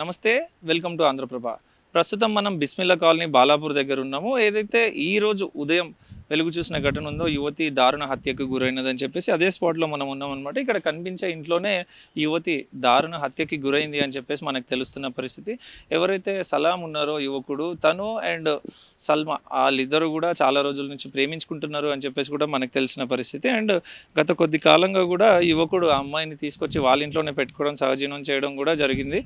నమస్తే, welcome to Andhraprabha. ప్రస్తుతం మనం బిస్మిల్లా కాలనీ బాలాపూర్ దగ్గర ఉన్నాము. ఏదైతే ఈరోజు ఉదయం వెలుగు చూసిన ఘటన ఉందో, యువతి దారుణ హత్యకు గురైనదని చెప్పేసి అదే స్పాట్లో మనం ఉన్నామన్నమాట. ఇక్కడ కనిపించే ఇంట్లోనే యువతి దారుణ హత్యకి గురైంది అని చెప్పేసి మనకు తెలుస్తున్న పరిస్థితి. ఎవరైతే సలాం ఉన్నారో యువకుడు, తను అండ్ సల్మా వాళ్ళిద్దరూ కూడా చాలా రోజుల నుంచి ప్రేమించుకుంటున్నారు అని చెప్పేసి కూడా మనకు తెలిసిన పరిస్థితి. అండ్ గత కొద్ది కాలంగా కూడా యువకుడు ఆ అమ్మాయిని తీసుకొచ్చి వాళ్ళ ఇంట్లోనే పెట్టుకోవడం, సహజీవనం చేయడం కూడా జరిగింది.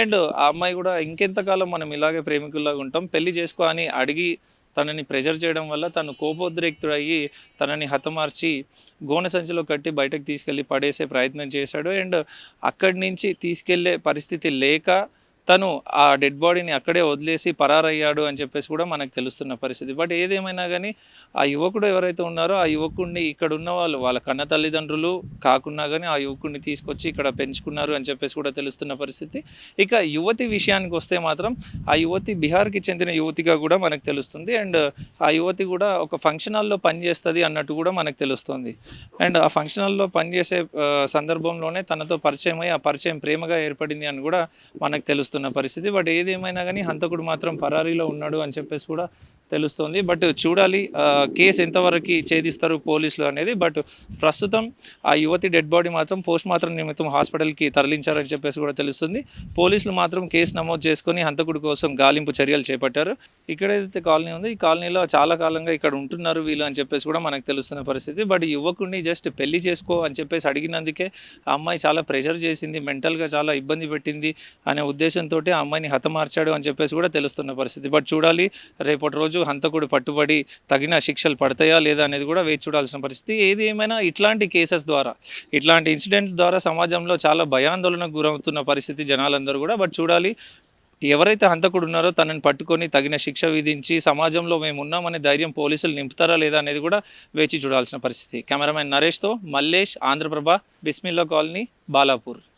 అండ్ ఆ అమ్మాయి కూడా ఇంకెంతకాలం మనం ఇలాగే ప్రేమికుల్లాగా ఉంటాం, పెళ్లి చేసుకో అని అడిగి తనని ప్రెజర్ చేయడం వల్ల తను కోపోద్రిక్తుడయ్యి తనని హతమార్చి గోనె సంచిలో కట్టి బయటకు తీసుకెళ్ళి పడేసే ప్రయత్నం చేశాడు. అండ్ అక్కడి నుంచి తీసుకెళ్లే పరిస్థితి లేక తను ఆ డెడ్ బాడీని అక్కడే వదిలేసి పరారయ్యాడు అని చెప్పేసి కూడా మనకు తెలుస్తున్న పరిస్థితి. బట్ ఏదేమైనా కానీ ఆ యువకుడు ఎవరైతే ఉన్నారో ఆ యువకుడిని ఇక్కడ ఉన్న వాళ్ళ కన్న తల్లిదండ్రులు కాకున్నా కానీ ఆ యువకుడిని తీసుకొచ్చి ఇక్కడ పెంచుకున్నారు అని చెప్పేసి కూడా తెలుస్తున్న పరిస్థితి. ఇక యువతి విషయానికి వస్తే మాత్రం ఆ యువతి బీహార్కి చెందిన యువతిగా కూడా మనకు తెలుస్తుంది. అండ్ ఆ యువతి కూడా ఒక ఫంక్షన్ హాల్లో పనిచేస్తుంది అన్నట్టు కూడా మనకు తెలుస్తుంది. అండ్ ఆ ఫంక్షన్ హాల్లో పనిచేసే సందర్భంలోనే తనతో పరిచయం అయ్యి ఆ పరిచయం ప్రేమగా ఏర్పడింది అని కూడా మనకు తెలుస్తుంది పరిస్థితి. బట్ ఏదేమైనా కానీ హంతకుడు మాత్రం పరారీలో ఉన్నాడు అని చెప్పేసి కూడా తెలుస్తోంది. బట్ చూడాలి కేసు ఎంతవరకు ఛేదిస్తారు పోలీసులు అనేది. బట్ ప్రస్తుతం ఆ యువతి డెడ్ బాడీ మాత్రం పోస్ట్ మార్టం నిమిత్తం హాస్పిటల్కి తరలించారని చెప్పేసి కూడా తెలుస్తుంది. పోలీసులు మాత్రం కేసు నమోదు చేసుకొని హంతకుడి కోసం గాలింపు చర్యలు చేపట్టారు. ఇక్కడ ఏదైతే కాలనీ ఉంది, ఈ కాలనీలో చాలా కాలంగా ఇక్కడ ఉంటున్నారు వీళ్ళు అని చెప్పేసి కూడా మనకు తెలుస్తున్న పరిస్థితి. బట్ యువకుడిని జస్ట్ పెళ్లి చేసుకో అని చెప్పేసి అడిగినందుకే ఆ అమ్మాయి చాలా ప్రెషర్ చేసింది, మెంటల్గా చాలా ఇబ్బంది పెట్టింది అనే ఉద్దేశంతో ఆ అమ్మాయిని హతమార్చాడు అని చెప్పేసి కూడా తెలుస్తున్న పరిస్థితి. బట్ చూడాలి రేపటి రోజు హంతకుడు పట్టుబడి తగిన శిక్షలు పడతాయా లేదా అనేది కూడా వేచి చూడాల్సిన పరిస్థితి. ఏది ఏమైనా ఇట్లాంటి కేసెస్ ద్వారా, ఇట్లాంటి ఇన్సిడెంట్ ద్వారా సమాజంలో చాలా భయాందోళనకు గురవుతున్న పరిస్థితి జనాలందరూ కూడా. బట్ చూడాలి ఎవరైతే హంతకుడు ఉన్నారో తనని పట్టుకొని తగిన శిక్ష విధించి సమాజంలో మేము ఉన్నామనే ధైర్యం పోలీసులు నింపుతారా లేదా అనేది కూడా వేచి చూడాల్సిన పరిస్థితి. కెమెరామెన్ నరేష్తో మల్లేష్, ఆంధ్రప్రభ, బిస్మిల్లా కాలనీ, బాలాపూర్.